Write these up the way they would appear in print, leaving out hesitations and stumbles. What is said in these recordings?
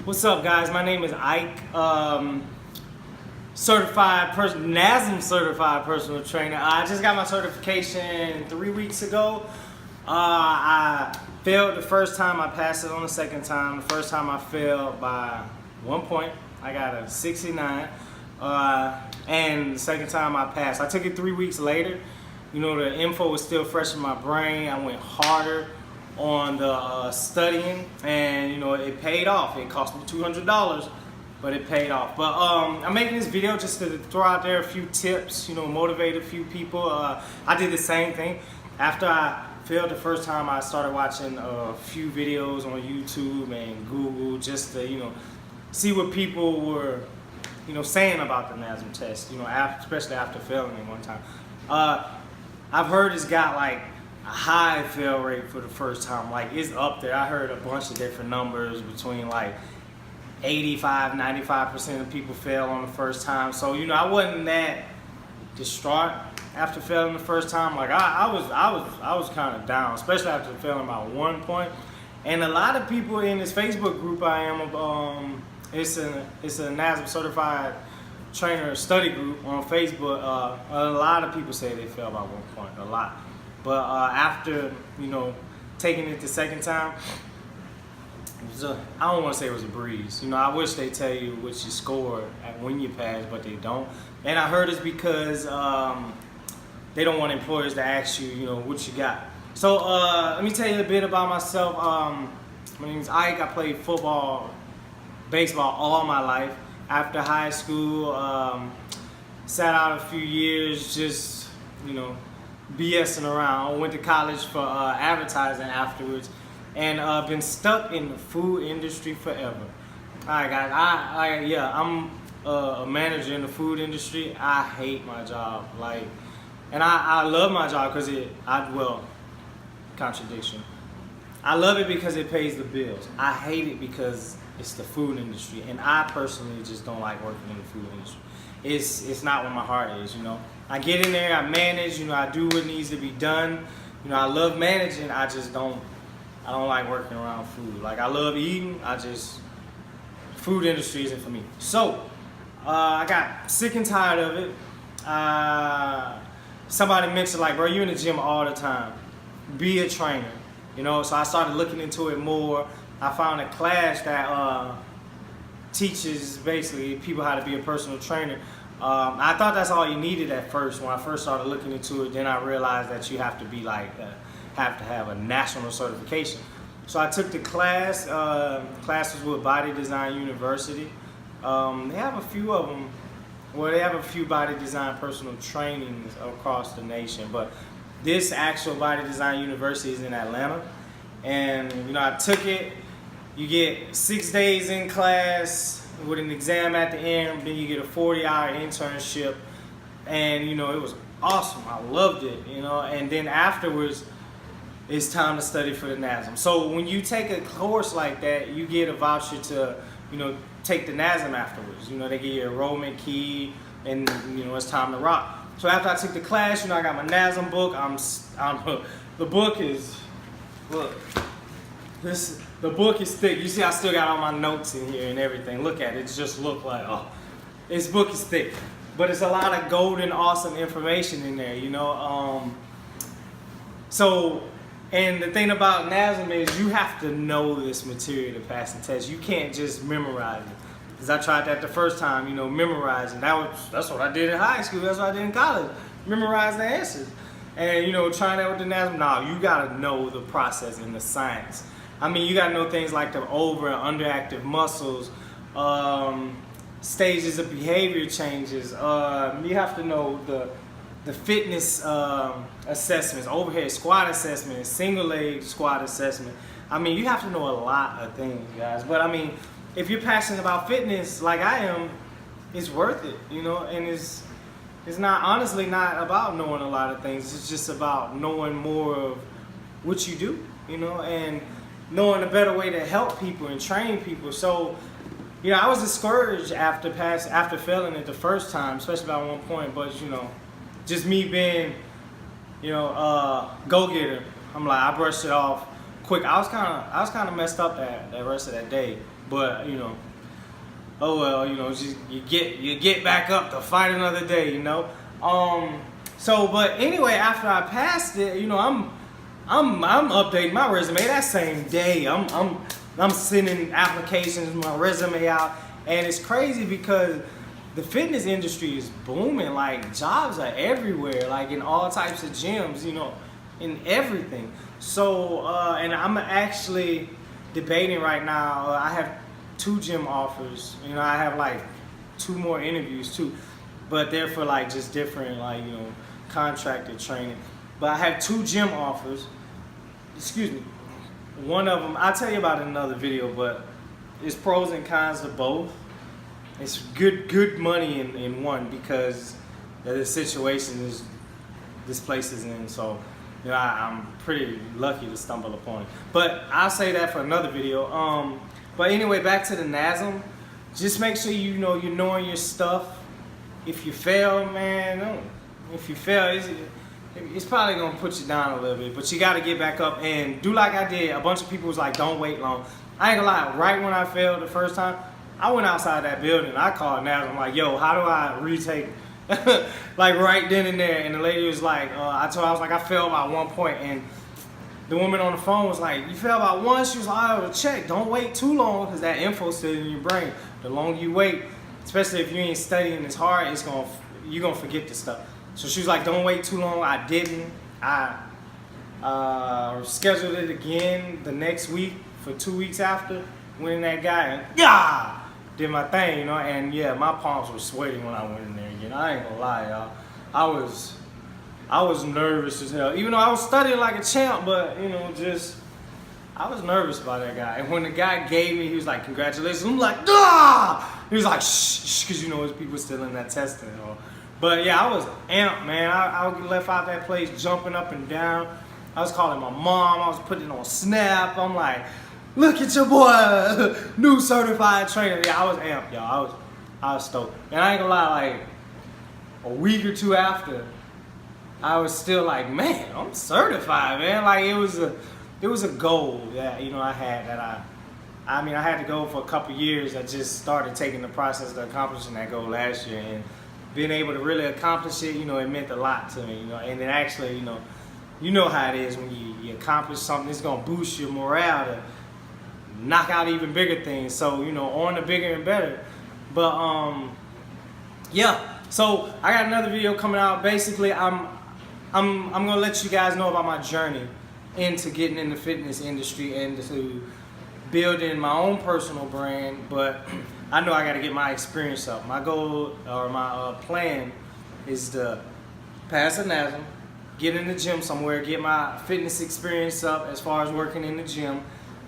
What's up, guys? My name is Ike, NASM certified personal trainer. I just got my certification 3 weeks ago. I failed the first time. I passed it on the second time. The first time I failed by 1 point. I got a 69. And the second time I passed. I took it 3 weeks later. You know, the info was still fresh in my brain. I went harder on the studying, and you know, it paid off. It cost me $200, but it paid off. But I'm making this video just to throw out there a few tips, you know, motivate a few people. I did the same thing. After I failed the first time, I started watching a few videos on YouTube and Google just to, you know, see what people were, you know, saying about the NASM test, you know, especially after failing it one time. I've heard it's got like a high fail rate for the first time. Like, it's up there. I heard a bunch of different numbers between like 85, 95% of people fail on the first time. So, you know, I wasn't that distraught after failing the first time. Like, I was kind of down, especially after failing by 1 point. And a lot of people in this Facebook group I am, it's a NASM certified trainer study group on Facebook. A lot of people say they failed by 1 point, a lot. But after, you know, taking it the second time, I don't want to say it was a breeze. You know, I wish they tell you what you scored when you pass, but they don't. And I heard it's because they don't want employers to ask you, you know, what you got. So let me tell you a bit about myself. My name is Ike. I played football, baseball all my life. After high school, sat out a few years, just, you know, BSing around. I went to college for advertising afterwards, and been stuck in the food industry forever. All right, guys. I'm a manager in the food industry. I hate my job, like, and I love my job because contradiction. I love it because it pays the bills. I hate it because it's the food industry, and I personally just don't like working in the food industry. It's not where my heart is, you know. I get in there, I manage, you know, I do what needs to be done. You know, I love managing, I don't like working around food. Like, I love eating, food industry isn't for me. So, I got sick and tired of it. Somebody mentioned, like, bro, you're in the gym all the time. Be a trainer, you know. So I started looking into it more. I found a class that teaches basically people how to be a personal trainer. I thought that's all you needed at first when I first started looking into it. Then I realized that you have to be like, have to have a national certification. So I took the class. Class was with Body Design University. They have a few of them. Well, they have a few body design personal trainings across the nation, but this actual Body Design University is in Atlanta. And you know, I took it. You get 6 days in class with an exam at the end, then you get a 40-hour internship, and you know, it was awesome. I loved it, you know. And then afterwards, it's time to study for the NASM. So when you take a course like that, you get a voucher to, you know, take the NASM afterwards. You know, they give you an enrollment key, and you know, it's time to rock. So after I took the class, you know, I got my NASM book. The book is, look, the book is thick. You see, I still got all my notes in here and everything. Look at it. It just look like, oh, this book is thick. But it's a lot of golden, awesome information in there, you know. So, and the thing about NASM is you have to know this material to pass the test. You can't just memorize it. Because I tried that the first time, you know, memorizing. That's what I did in high school. That's what I did in college. Memorize the answers. And, you know, trying that with the NASM, nah, you got to know the process and the science. I mean, you gotta know things like the over and underactive muscles, stages of behavior changes. You have to know the fitness assessments, overhead squat assessment, single leg squat assessment. I mean, you have to know a lot of things, guys. But I mean, if you're passionate about fitness like I am, it's worth it, you know. And it's honestly not about knowing a lot of things. It's just about knowing more of what you do, you know, and knowing a better way to help people and train people. So, you know, I was discouraged after failing it the first time, especially by 1 point. But you know, just me being, you know, go-getter, I'm like, I brushed it off quick. I was kind of messed up that rest of that day, but you know, oh well, you know, just you get back up to fight another day, you know. So, but anyway, after I passed it, you know, I'm updating my resume that same day. I'm sending applications, my resume out, and it's crazy because the fitness industry is booming. Like jobs are everywhere, like in all types of gyms, you know, in everything. So, and I'm actually debating right now. I have 2 gym offers. You know, I have like 2 more interviews too, but they're for like just different, like, you know, contracted training. But I have 2 gym offers. Excuse me. One of them, I'll tell you about it in another video, but it's pros and cons to both. It's good money in one because of the situation this place is in. So, you know, I'm pretty lucky to stumble upon it. But I'll say that for another video. But anyway, back to the NASM. Just make sure you know you're knowing your stuff. If you fail, man, if you fail, it's probably gonna put you down a little bit. But you gotta get back up and do like I did. A bunch of people was like, don't wait long. I ain't gonna lie, right when I failed the first time, I went outside that building. I called NASM. I'm like, yo, how do I retake? Like right then and there. And the lady was like, I was like, I failed by 1 point. And the woman on the phone was like, you failed by 1? She was like, I will check. Don't wait too long because that info's still in your brain. The longer you wait, especially if you ain't studying as hard, you're gonna forget the stuff. So she was like, don't wait too long. I didn't. I scheduled it again the next week for 2 weeks after. Went in that guy and did my thing, you know. And yeah, my palms were sweating when I went in there again. I ain't gonna lie, y'all. I was nervous as hell. Even though I was studying like a champ, but you know, I was nervous about that guy. And when the guy gave me, he was like, congratulations. I'm like, He was like, shh, because you know, his people still in that testing. You know? But yeah, I was amped, man. I left out that place jumping up and down. I was calling my mom. I was putting it on Snap. I'm like, look at your boy, new certified trainer. Yeah, I was amped, y'all. I was stoked. And I ain't gonna lie, like a week or 2 after, I was still like, man, I'm certified, man. Like it was a goal that, you know, I had that I mean, I had to go for a couple years. I just started taking the process of accomplishing that goal last year, and being able to really accomplish it, you know, it meant a lot to me, you know. And then actually, you know how it is when you accomplish something, it's gonna boost your morale to knock out even bigger things. So, you know, on to bigger and better. But yeah. So I got another video coming out. Basically, I'm gonna let you guys know about my journey into getting in the fitness industry and to building my own personal brand. But I know I got to get my experience up. My goal or my plan is to pass a NASM, get in the gym somewhere, get my fitness experience up as far as working in the gym.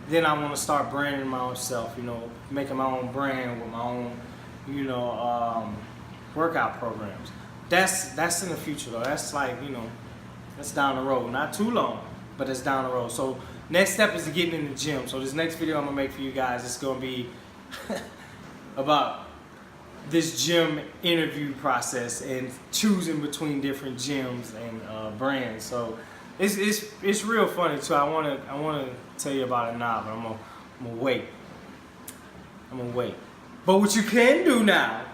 Then I want to start branding my own self, you know, making my own brand with my own, you know, workout programs. That's in the future though. That's like, you know, that's down the road. Not too long, but it's down the road. So next step is to getting in the gym. So this next video I'm gonna make for you guys, it's gonna be about this gym interview process and choosing between different gyms and brands. So it's real funny too. I wanna tell you about it now, but I'm gonna wait. I'm gonna wait. But what you can do now,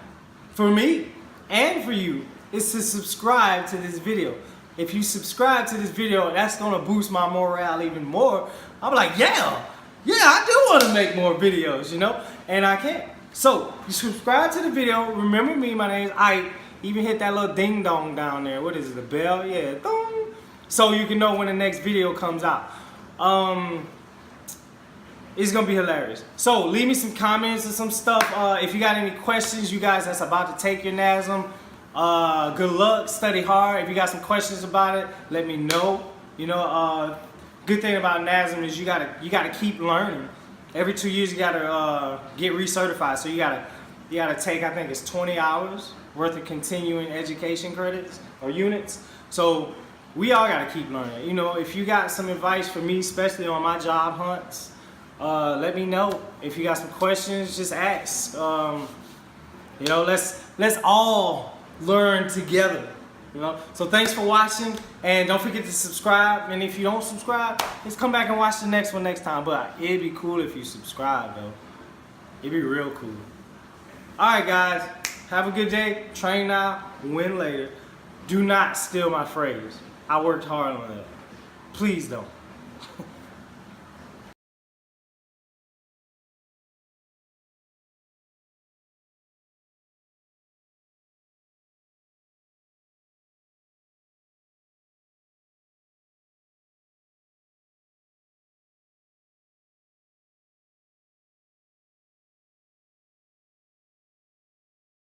for me and for you, is to subscribe to this video. If you subscribe to this video, that's gonna boost my morale even more. I'm like, yeah, I do want to make more videos, you know, and I can. So you subscribe to the video. Remember me, my name is Ike. Even hit that little ding dong down there. What is it, the bell? Yeah, dong. So you can know when the next video comes out. It's gonna be hilarious. So leave me some comments and some stuff. If you got any questions, you guys that's about to take your NASM, good luck, study hard. If you got some questions about it, let me know. You know, good thing about NASM is you gotta keep learning. Every 2 years you gotta get recertified. So you gotta take, I think it's 20 hours worth of continuing education credits or units. So we all gotta keep learning. You know, if you got some advice for me, especially on my job hunts, let me know. If you got some questions, just ask. You know, let's all learn together. You know. So thanks for watching, and don't forget to subscribe. And if you don't subscribe, just come back and watch the next one next time. But it'd be cool if you subscribe, though. It'd be real cool. All right, guys. Have a good day. Train now, win later. Do not steal my phrase. I worked hard on that. Please don't.